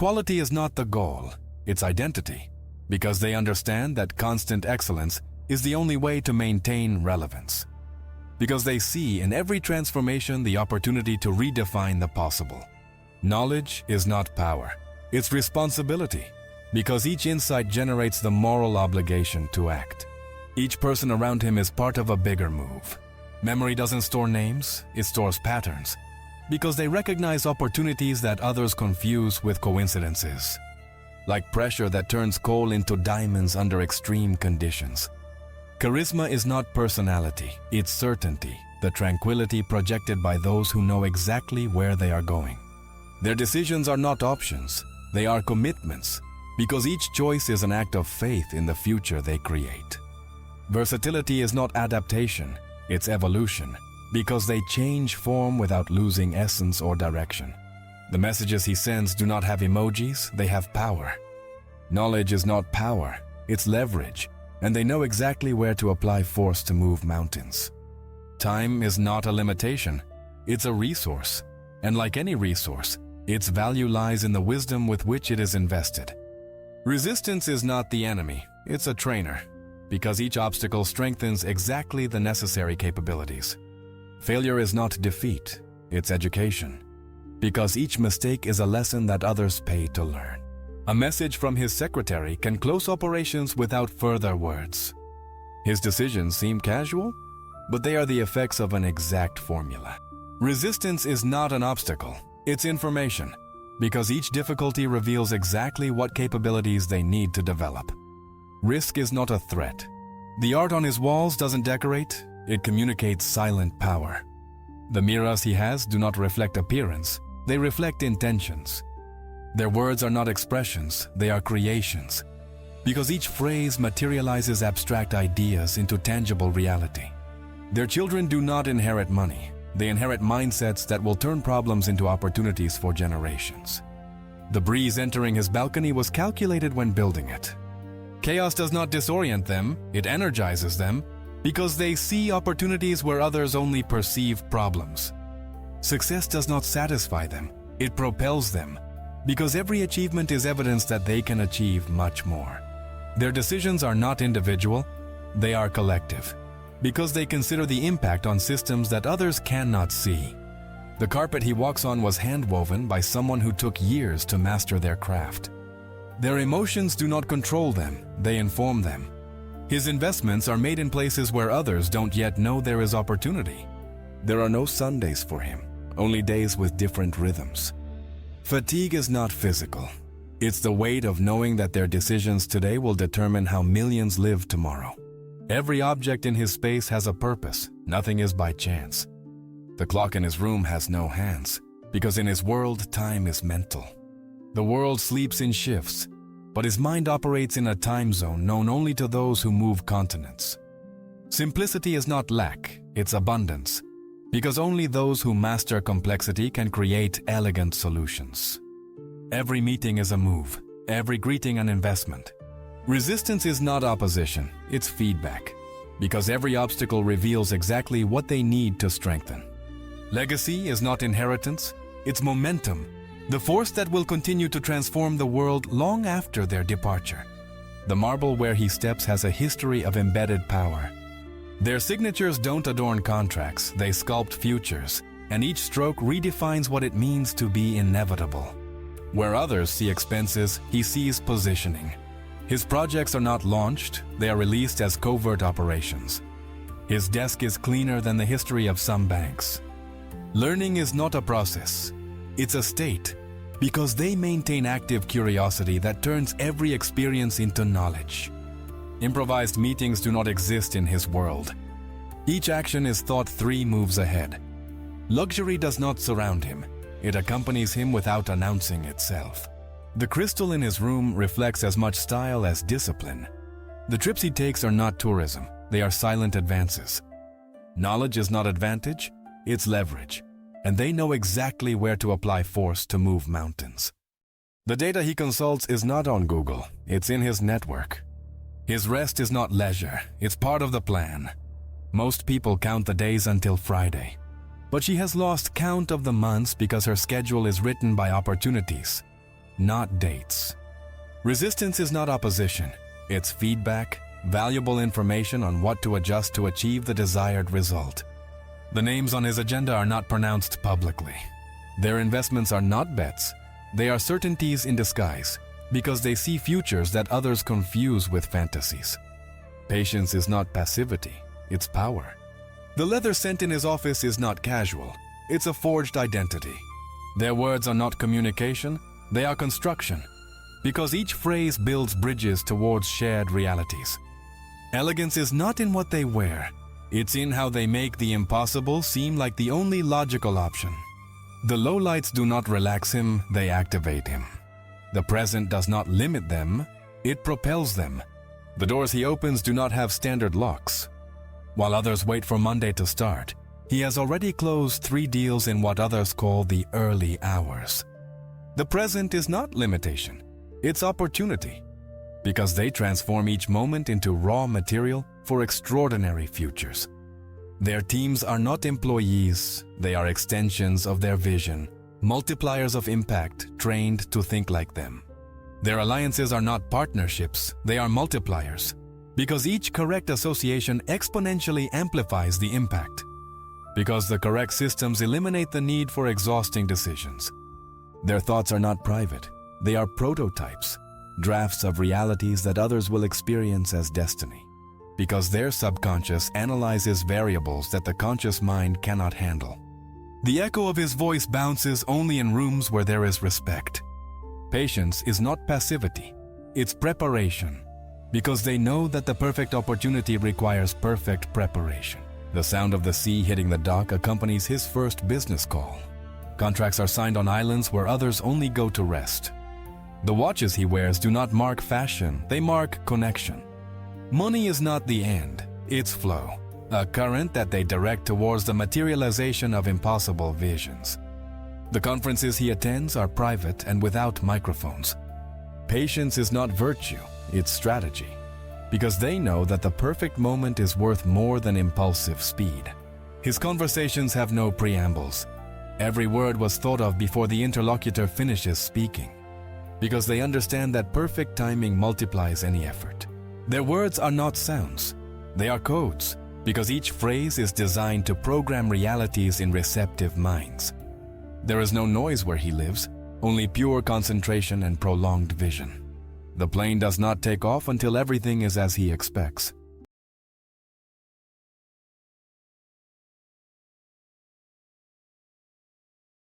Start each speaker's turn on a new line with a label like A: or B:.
A: Quality is not the goal, it's identity, because they understand that constant excellence is the only way to maintain relevance. Because they see in every transformation the opportunity to redefine the possible. Knowledge is not power, it's responsibility, because each insight generates the moral obligation to act. Each person around him is part of a bigger move. Memory doesn't store names, it stores patterns, because they recognize opportunities that others confuse with coincidences. Like pressure that turns coal into diamonds under extreme conditions. Charisma is not personality, it's certainty, the tranquility projected by those who know exactly where they are going. Their decisions are not options, they are commitments, because each choice is an act of faith in the future they create. Versatility is not adaptation, it's evolution, because they change form without losing essence or direction. The messages he sends do not have emojis, they have power. Knowledge is not power, it's leverage, and they know exactly where to apply force to move mountains. Time is not a limitation, it's a resource, and like any resource, its value lies in the wisdom with which it is invested. Resistance is not the enemy, it's a trainer, because each obstacle strengthens exactly the necessary capabilities. Failure is not defeat, it's education, because each mistake is a lesson that others pay to learn. A message from his secretary can close operations without further words. His decisions seem casual, but they are the effects of an exact formula. Resistance is not an obstacle, it's information, because each difficulty reveals exactly what capabilities they need to develop. Risk is not a threat. The art on his walls doesn't decorate, it communicates silent power. The mirrors he has do not reflect appearance, they reflect intentions. Their words are not expressions, they are creations, because each phrase materializes abstract ideas into tangible reality. Their children do not inherit money, they inherit mindsets that will turn problems into opportunities for generations. The breeze entering his balcony was calculated when building it. Chaos does not disorient them, it energizes them, because they see opportunities where others only perceive problems. Success does not satisfy them, it propels them, because every achievement is evidence that they can achieve much more. Their decisions are not individual, they are collective, because they consider the impact on systems that others cannot see. The carpet he walks on was hand-woven by someone who took years to master their craft. Their emotions do not control them, they inform them. His investments are made in places where others don't yet know there is opportunity. There are no Sundays for him, only days with different rhythms. Fatigue is not physical. It's the weight of knowing that their decisions today will determine how millions live tomorrow. Every object in his space has a purpose, nothing is by chance. The clock in his room has no hands, because in his world, time is mental. The world sleeps in shifts, but his mind operates in a time zone known only to those who move continents. Simplicity is not lack, it's abundance, because only those who master complexity can create elegant solutions. Every meeting is a move, every greeting an investment. Resistance is not opposition, it's feedback, because every obstacle reveals exactly what they need to strengthen. Legacy is not inheritance, it's momentum, the force that will continue to transform the world long after their departure. The marble where he steps has a history of embedded power. Their signatures don't adorn contracts, they sculpt futures, and each stroke redefines what it means to be inevitable. Where others see expenses, he sees positioning. His projects are not launched, they are released as covert operations. His desk is cleaner than the history of some banks. Learning is not a process, it's a state, because they maintain active curiosity that turns every experience into knowledge. Improvised meetings do not exist in his world. Each action is thought 3 moves ahead. Luxury does not surround him, it accompanies him without announcing itself. The crystal in his room reflects as much style as discipline. The trips he takes are not tourism, they are silent advances. Knowledge is not advantage, it's leverage, and they know exactly where to apply force to move mountains. The data he consults is not on Google, it's in his network. His rest is not leisure, it's part of the plan. Most people count the days until Friday, but she has lost count of the months because her schedule is written by opportunities. not dates. Resistance is not opposition, it's feedback, valuable information on what to adjust to achieve the desired result. The names on his agenda are not pronounced publicly. Their investments are not bets, they are certainties in disguise, because they see futures that others confuse with fantasies. Patience is not passivity, it's power. The leather scent in his office is not casual, it's a forged identity. Their words are not communication, they are construction, because each phrase builds bridges towards shared realities. Elegance is not in what they wear, it's in how they make the impossible seem like the only logical option. The lowlights do not relax him, they activate him. The present does not limit them, it propels them. The doors he opens do not have standard locks. While others wait for Monday to start, he has already closed 3 deals in what others call the early hours. The present is not limitation, it's opportunity, because they transform each moment into raw material for extraordinary futures. Their teams are not employees, they are extensions of their vision, multipliers of impact trained to think like them. Their alliances are not partnerships, they are multipliers, because each correct association exponentially amplifies the impact. Because the correct systems eliminate the need for exhausting decisions. Their thoughts are not private, they are prototypes, drafts of realities that others will experience as destiny. Because their subconscious analyzes variables that the conscious mind cannot handle. The echo of his voice bounces only in rooms where there is respect. Patience is not passivity, it's preparation, because they know that the perfect opportunity requires perfect preparation. The sound of the sea hitting the dock accompanies his first business call. Contracts are signed on islands where others only go to rest. The watches he wears do not mark fashion, they mark connection. Money is not the end, it's flow, a current that they direct towards the materialization of impossible visions. The conferences he attends are private and without microphones. Patience is not virtue, it's strategy, because they know that the perfect moment is worth more than impulsive speed. His conversations have no preambles. Every word was thought of before the interlocutor finishes speaking, because they understand that perfect timing multiplies any effort. Their words are not sounds, they are codes, because each phrase is designed to program realities in receptive minds. There is no noise where he lives, only pure concentration and prolonged vision. The plane does not take off until everything is as he expects.